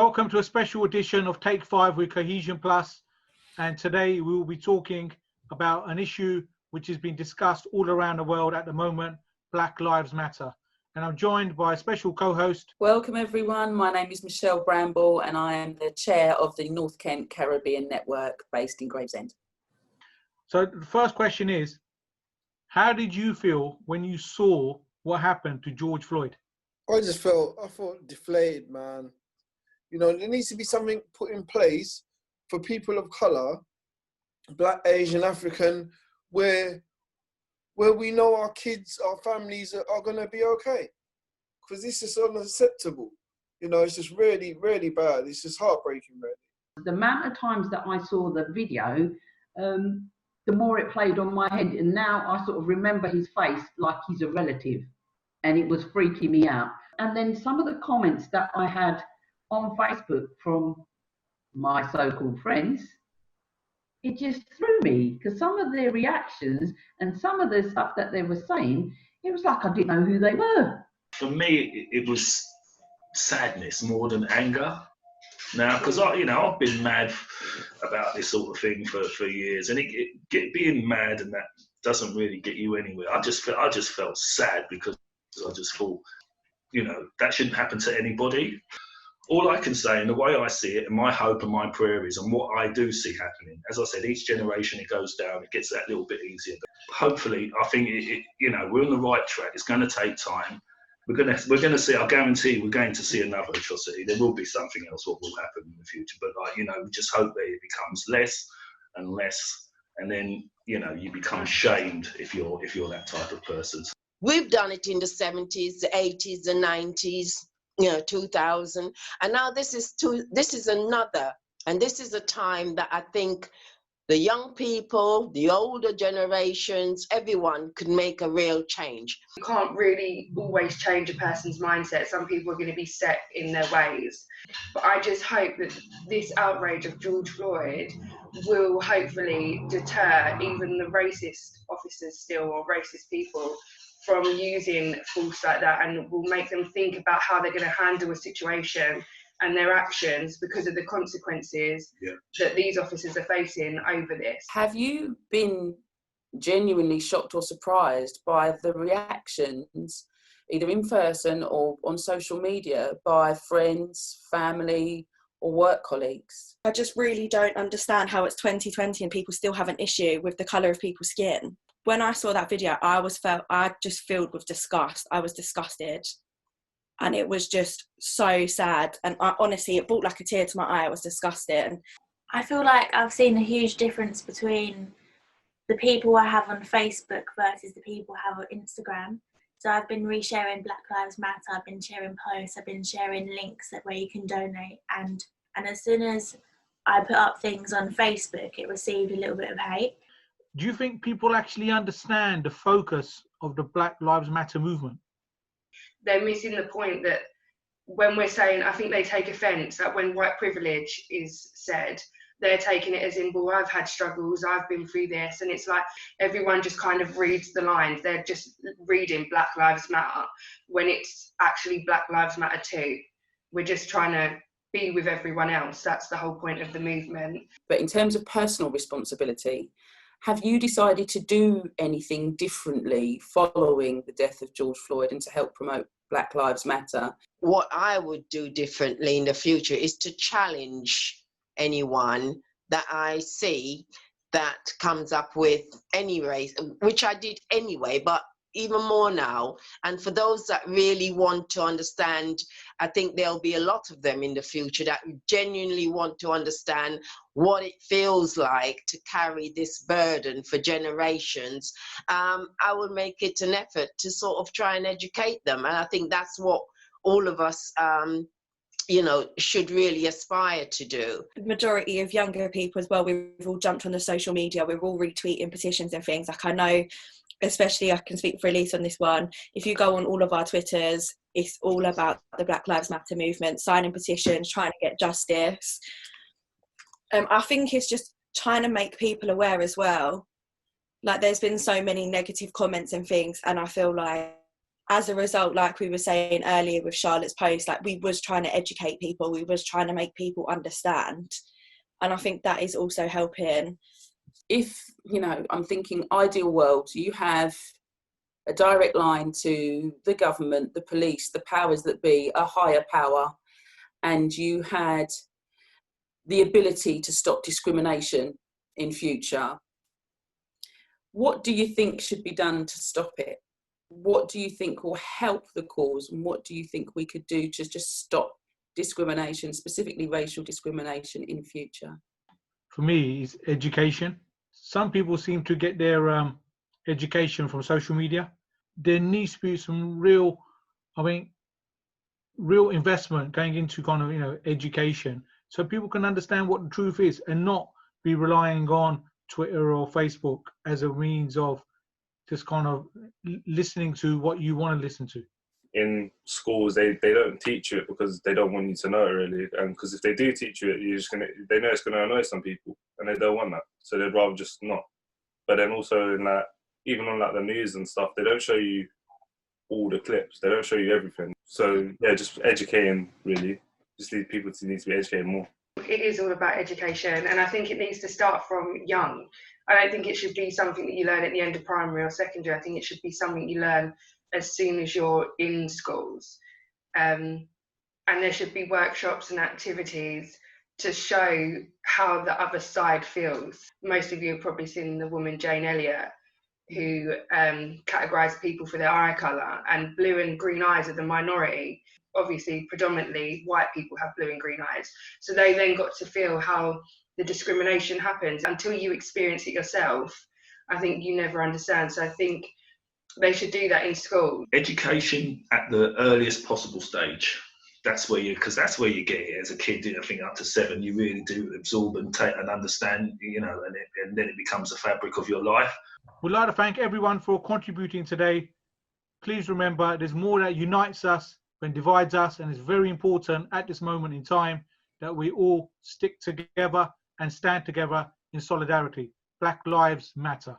Welcome to a special edition of Take 5 with Cohesion Plus. And today we will be talking about an issue which is being discussed all around the world at the moment, Black Lives Matter. And I'm joined by a special co-host. Welcome everyone, my name is Michelle Bramble and I am the chair of the North Kent Caribbean Network based in Gravesend. So the first question is, how did you feel when you saw what happened to George Floyd? I felt deflated, man. You know, there needs to be something put in place for people of colour, Black, Asian, African, where we know our kids, our families are going to be okay. Because this is unacceptable. You know, it's just really, really bad. It's just heartbreaking, really. The amount of times that I saw the video, the more it played on my head. And now I sort of remember his face like he's a relative. And it was freaking me out. And then some of the comments that I had on Facebook from my so-called friends, it just threw me, because some of their reactions and some of the stuff that they were saying, it was like I didn't know who they were. For me, it was sadness more than anger. Now, because I've been mad about this sort of thing for years, and being mad and that doesn't really get you anywhere. I just felt sad because I just thought, that shouldn't happen to anybody. All I can say, and the way I see it, and my hope and my prayer is, and what I do see happening, as I said, each generation it goes down, it gets that little bit easier. But hopefully, I think we're on the right track. It's going to take time. We're going to see. I guarantee we're going to see another atrocity. There will be something else what will happen in the future. But we just hope that it becomes less and less, and then you become shamed if you're that type of person. We've done it in the 70s, the 80s, the 90s. 2000, and now this is another, and this is a time that I think the young people, the older generations, everyone could make a real change. You can't really always change a person's mindset. Some people are going to be set in their ways, but I just hope that this outrage of George Floyd will hopefully deter even the racist officers still, or racist people, from using force like that, and will make them think about how they're going to handle a situation and their actions because of the consequences that these officers are facing over this. Have you been genuinely shocked or surprised by the reactions, either in person or on social media, by friends, family or work colleagues? I just really don't understand how it's 2020 and people still have an issue with the colour of people's skin. When I saw that video, I just filled with disgust. I was disgusted. And it was just so sad. And honestly, it brought like a tear to my eye. I was disgusted. I feel like I've seen a huge difference between the people I have on Facebook versus the people I have on Instagram. So I've been resharing Black Lives Matter. I've been sharing posts. I've been sharing links where you can donate. And as soon as I put up things on Facebook, it received a little bit of hate. Do you think people actually understand the focus of the Black Lives Matter movement? They're missing the point that when we're saying, I think they take offence that when white privilege is said, they're taking it as in, well, I've had struggles, I've been through this. And it's like everyone just kind of reads the lines. They're just reading Black Lives Matter when it's actually Black Lives Matter too. We're just trying to be with everyone else. That's the whole point of the movement. But in terms of personal responsibility, have you decided to do anything differently following the death of George Floyd and to help promote Black Lives Matter? What I would do differently in the future is to challenge anyone that I see that comes up with any race, which I did anyway, but even more now. And for those that really want to understand, I think there'll be a lot of them in the future that genuinely want to understand what it feels like to carry this burden for generations. I will make it an effort to sort of try and educate them. And I think that's what all of us should really aspire to do. The majority of younger people as well, we've all jumped on the social media, we're all retweeting petitions and things. Like I know, especially I can speak for Elliese on this one, if you go on all of our Twitters, it's all about the Black Lives Matter movement, signing petitions, trying to get justice. I think it's just trying to make people aware as well. Like there's been so many negative comments and things, and I feel like as a result, like we were saying earlier with Charlotte's post, like we was trying to educate people, we was trying to make people understand. And I think that is also helping. If, you know, I'm thinking ideal world, you have a direct line to the government, the police, the powers that be, a higher power, and you had the ability to stop discrimination in future. What do you think should be done to stop it? What do you think will help the cause, and what do you think we could do to just stop discrimination, specifically racial discrimination, in future? For me, it's education. Some people seem to get their education from social media. There needs to be some real investment going into kind of, you know, education, so people can understand what the truth is and not be relying on Twitter or Facebook as a means of just kind of listening to what you want to listen to. In schools, they don't teach you it because they don't want you to know it, really. And because if they do teach you it, they know it's gonna annoy some people, and they don't want that, so they'd rather just not. But then also in that, even on like the news and stuff, they don't show you all the clips. They don't show you everything. So yeah, just educating, really. Just need people to be educated more. It is all about education, and I think it needs to start from young. I don't think it should be something that you learn at the end of primary or secondary. I think it should be something you learn as soon as you're in schools. And there should be workshops and activities to show how the other side feels. Most of you have probably seen the woman Jane Elliott, who categorised people for their eye colour, and blue and green eyes are the minority. Obviously, predominantly white people have blue and green eyes. So they then got to feel how the discrimination happens. Until you experience it yourself, I think you never understand. So I think they should do that in school. Education at the earliest possible stage. That's where because that's where you get it as a kid. I think up to 7, you really do absorb and take and understand, you know, and then it becomes the fabric of your life. We'd like to thank everyone for contributing today. Please remember, there's more that unites us than divides us, and it's very important at this moment in time that we all stick together and stand together in solidarity. Black Lives Matter.